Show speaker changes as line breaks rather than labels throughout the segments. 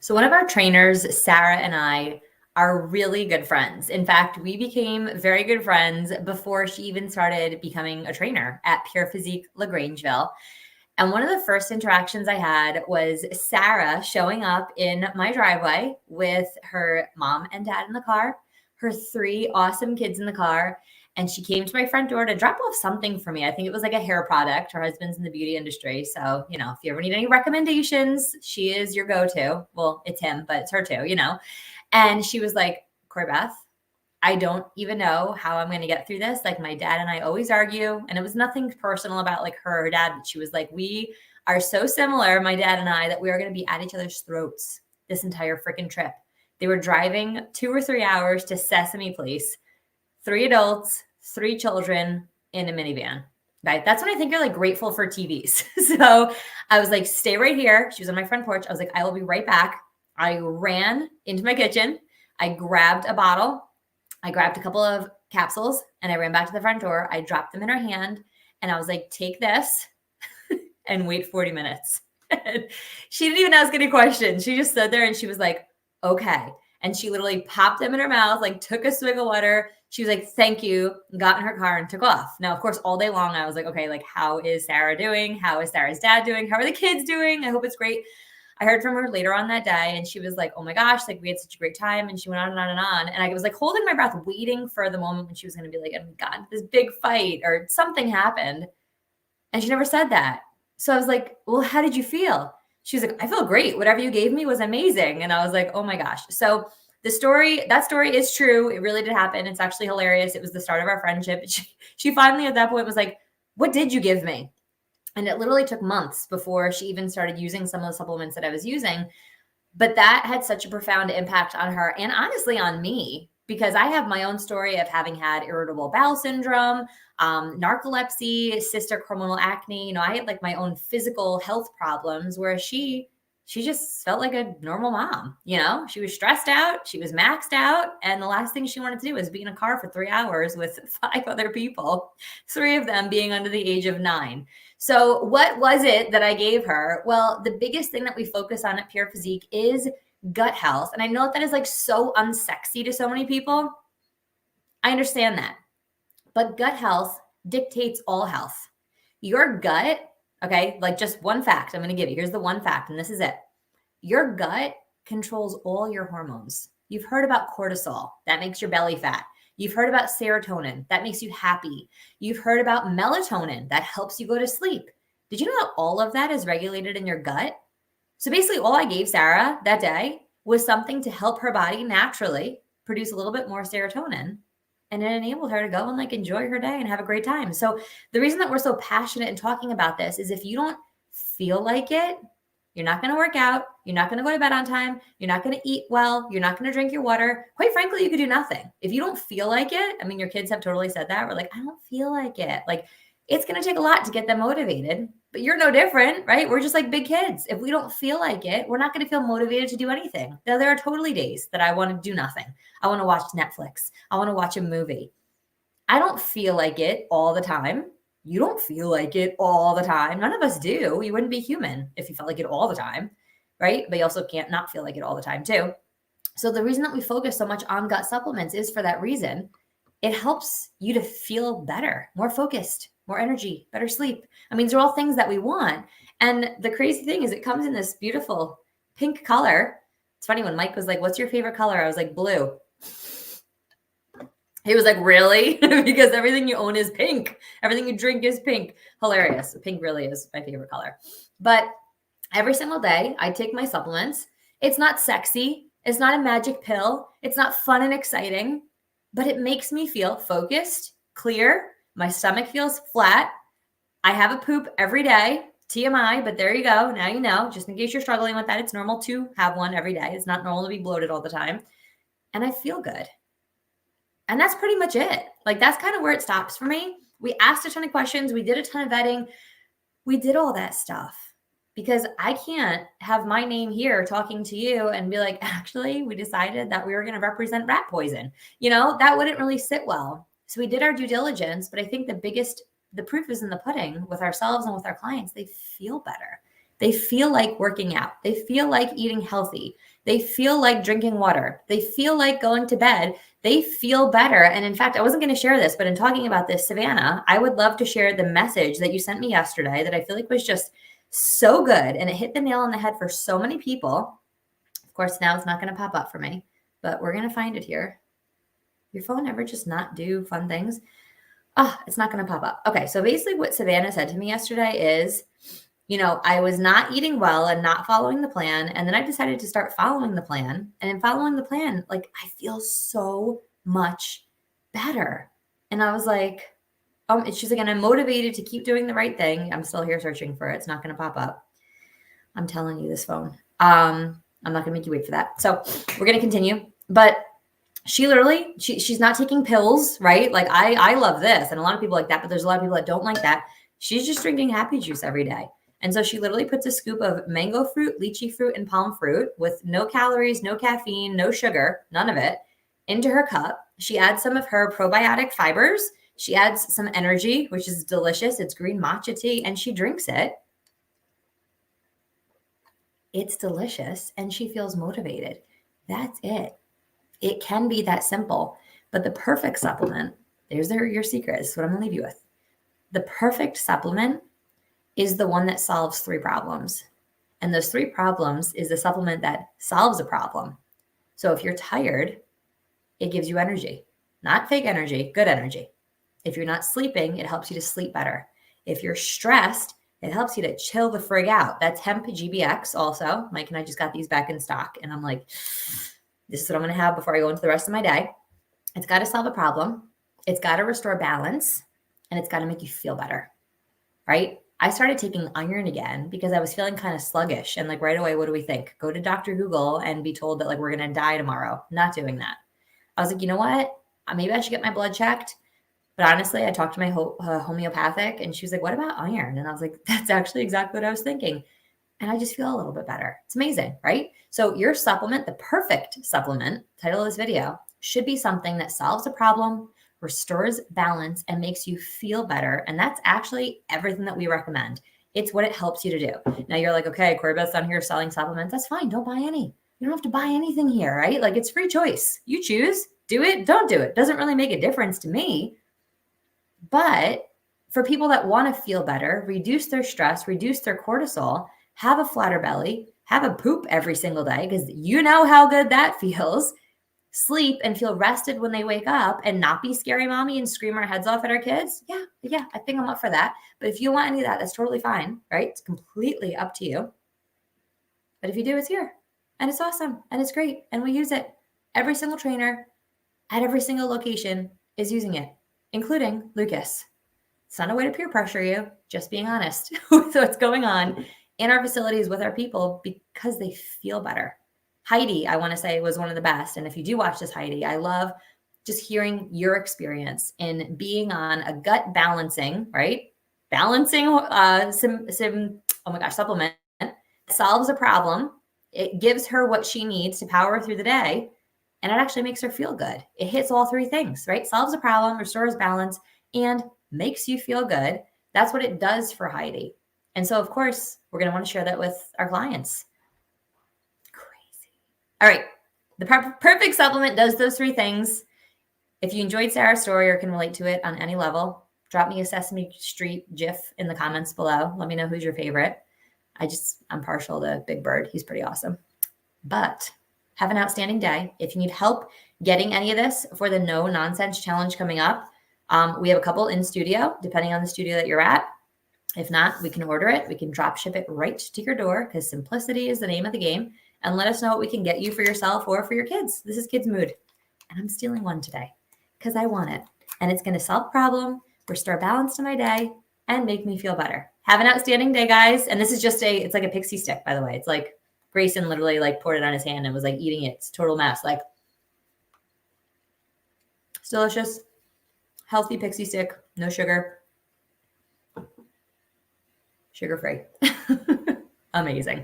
So one of our trainers, Sarah, and I are really good friends. In fact, we became very good friends before she even started becoming a trainer at Pure Physique LaGrangeville. And one of the first interactions I had was Sarah showing up in my driveway with her mom and dad in the car, her three awesome kids in the car. And she came to my front door to drop off something for me. I think it was like a hair product. Her husband's in the beauty industry. So, if you ever need any recommendations, she is your go-to. Well, it's him, but it's her too. And she was like, Corey Beth, I don't even know how I'm going to get through this. Like my dad and I always argue, and it was nothing personal about like her or dad, but she was like, we are so similar, my dad and I, that we are going to be at each other's throats this entire freaking trip. They were driving 2 or 3 hours to Sesame Place, 3 adults, 3 children in a minivan. Right. That's when I think you're like grateful for TVs. So I was like, stay right here. She was on my front porch. I was like, I will be right back. I ran into my kitchen. I grabbed a bottle. I grabbed a couple of capsules and I ran back to the front door. I dropped them in her hand and I was like, take this and wait 40 minutes. She didn't even ask any questions. She just stood there and she was like, okay. And she literally popped them in her mouth, like took a swig of water. She was like, thank you, got in her car and took off. Now, of course, all day long, I was like, okay, like how is Sarah doing? How is Sarah's dad doing? How are the kids doing? I hope it's great. I heard from her later on that day and she was like, oh my gosh, like we had such a great time. And she went on and on and on. And I was like holding my breath, waiting for the moment when she was going to be like, oh my God, this big fight or something happened. And she never said that. So I was like, well, how did you feel? She was like, I feel great. Whatever you gave me was amazing. And I was like, oh my gosh. So that story is true. It really did happen. It's actually hilarious. It was the start of our friendship. She finally at that point was like, what did you give me? And it literally took months before she even started using some of the supplements that I was using. But that had such a profound impact on her and honestly on me, because I have my own story of having had irritable bowel syndrome, narcolepsy, cystic hormonal acne. I had like my own physical health problems, whereas she just felt like a normal mom. She was stressed out, she was maxed out, and the last thing she wanted to do was be in a car for 3 hours with 5 other people, 3 of them being under the age of 9. So what was it that I gave her? Well, the biggest thing that we focus on at Pure Physique is gut health. And I know that is like so unsexy to so many people. I understand that. But gut health dictates all health. Your gut, okay, like just one fact I'm going to give you. Here's the one fact, and this is it. Your gut controls all your hormones. You've heard about cortisol. That makes your belly fat. You've heard about serotonin. That makes you happy. You've heard about melatonin. That helps you go to sleep. Did you know that all of that is regulated in your gut? So basically all I gave Sarah that day was something to help her body naturally produce a little bit more serotonin. And it enabled her to go and like enjoy her day and have a great time. So the reason that we're so passionate in talking about this is if you don't feel like it, you're not going to work out. You're not going to go to bed on time. You're not going to eat well. You're not going to drink your water. Quite frankly, you could do nothing. If you don't feel like it, I mean, your kids have totally said that. We're like, I don't feel like it. Like it's going to take a lot to get them motivated, but you're no different, right? We're just like big kids. If we don't feel like it, we're not going to feel motivated to do anything. Now, there are totally days that I want to do nothing. I want to watch Netflix. I want to watch a movie. I don't feel like it all the time. You don't feel like it all the time. None of us do. You wouldn't be human if you felt like it all the time, right? But you also can't not feel like it all the time too. So the reason that we focus so much on gut supplements is for that reason. It helps you to feel better, more focused, more energy, better sleep. I mean, these are all things that we want. And the crazy thing is it comes in this beautiful pink color. It's funny when Mike was like, what's your favorite color? I was like, blue. He was like, really? Because everything you own is pink. Everything you drink is pink. Hilarious. Pink really is my favorite color. But every single day I take my supplements. It's not sexy. It's not a magic pill. It's not fun and exciting, but it makes me feel focused, clear. My stomach feels flat. I have a poop every day. TMI, but there you go. Now you know, just in case you're struggling with that, it's normal to have one every day. It's not normal to be bloated all the time. And I feel good. And that's pretty much it. Like that's kind of where it stops for me. We asked a ton of questions. We did a ton of vetting. We did all that stuff because I can't have my name here talking to you and be like, actually, we decided that we were going to represent rat poison. That wouldn't really sit well. So we did our due diligence, but I think the proof is in the pudding with ourselves and with our clients. They feel better. They feel like working out. They feel like eating healthy. They feel like drinking water. They feel like going to bed. They feel better. And in fact, I wasn't going to share this, but in talking about this, Savannah, I would love to share the message that you sent me yesterday that I feel like was just so good. And it hit the nail on the head for so many people. Of course, now it's not going to pop up for me, but we're going to find it here. Your phone ever just not do fun things? Oh, it's not going to pop up. Okay. So basically what Savannah said to me yesterday is, I was not eating well and not following the plan. And then I decided to start following the plan. And in following the plan, like I feel so much better. And I was like, she's like, and I'm motivated to keep doing the right thing. I'm still here searching for it. It's not going to pop up. I'm telling you, this phone. I'm not going to make you wait for that. So we're going to continue. But she literally, she's not taking pills, right? Like I love this. And a lot of people like that, but there's a lot of people that don't like that. She's just drinking happy juice every day. And so she literally puts a scoop of mango fruit, lychee fruit, and palm fruit with no calories, no caffeine, no sugar, none of it, into her cup. She adds some of her probiotic fibers. She adds some energy, which is delicious. It's green matcha tea, and she drinks it. It's delicious, and she feels motivated. That's it. It can be that simple. But the perfect supplement, there's your secret. This is what I'm going to leave you with. The perfect supplement is the one that solves 3 problems. And those 3 problems is the supplement that solves a problem. So if you're tired, it gives you energy, not fake energy, good energy. If you're not sleeping, it helps you to sleep better. If you're stressed, it helps you to chill the frig out. That's hemp GBX also. Mike and I just got these back in stock. And I'm like, this is what I'm going to have before I go into the rest of my day. It's got to solve a problem. It's got to restore balance. And it's got to make you feel better, right? I started taking iron again because I was feeling kind of sluggish. And like right away, what do we think? Go to Dr. Google and be told that like we're going to die tomorrow. Not doing that. I was like, you know what? Maybe I should get my blood checked. But honestly, I talked to my homeopathic and she was like, what about iron? And I was like, that's actually exactly what I was thinking. And I just feel a little bit better. It's amazing, right? So your supplement, the perfect supplement, title of this video, should be something that solves a problem, restores balance, and makes you feel better. And that's actually everything that we recommend. It's what it helps you to do. Now you're like, okay, Corey Beth's on here selling supplements. That's fine. Don't buy any. You don't have to buy anything here, right? Like it's free choice. You choose, do it, don't do it. Doesn't really make a difference to me. But for people that want to feel better, reduce their stress, reduce their cortisol, have a flatter belly, have a poop every single day, because you know how good that feels. Sleep and feel rested when they wake up and not be scary mommy and scream our heads off at our kids. Yeah, I think I'm up for that. But if you want any of that, that's totally fine, right? It's completely up to you. But if you do, it's here and it's awesome and it's great. And we use it. Every single trainer at every single location is using it, including Lucas. It's not a way to peer pressure you, just being honest with what's going on in our facilities with our people because they feel better. Heidi, I want to say, was one of the best. And if you do watch this, Heidi, I love just hearing your experience in being on a gut balancing, right? Balancing supplement solves a problem. It gives her what she needs to power through the day. And it actually makes her feel good. It hits all 3 things, right? Solves a problem, restores balance, and makes you feel good. That's what it does for Heidi. And so, of course, we're going to want to share that with our clients. All right. The perfect supplement does those 3 things. If you enjoyed Sarah's story or can relate to it on any level, drop me a Sesame Street GIF in the comments below. Let me know who's your favorite. I'm partial to Big Bird. He's pretty awesome. But have an outstanding day. If you need help getting any of this for the No Nonsense Challenge coming up, we have a couple in studio, depending on the studio that you're at. If not, we can order it. We can drop ship it right to your door because simplicity is the name of the game. And let us know what we can get you for yourself or for your kids. This is Kids Mood. And I'm stealing one today because I want it. And it's going to solve a problem, restore balance to my day, and make me feel better. Have an outstanding day, guys. And this is it's like a pixie stick, by the way. It's like Grayson literally like poured it on his hand and was like eating it. It's a total mess. Like, it's delicious, healthy pixie stick, no sugar, sugar-free. Amazing.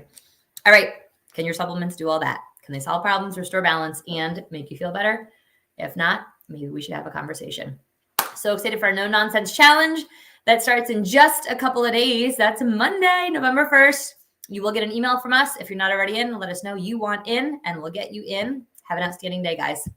All right. Can your supplements do all that? Can they solve problems, restore balance, and make you feel better? If not, maybe we should have a conversation. So excited for our No Nonsense Challenge that starts in just a couple of days. That's Monday, November 1st. You will get an email from us if you're not already in. Let us know you want in, and we'll get you in. Have an outstanding day, guys.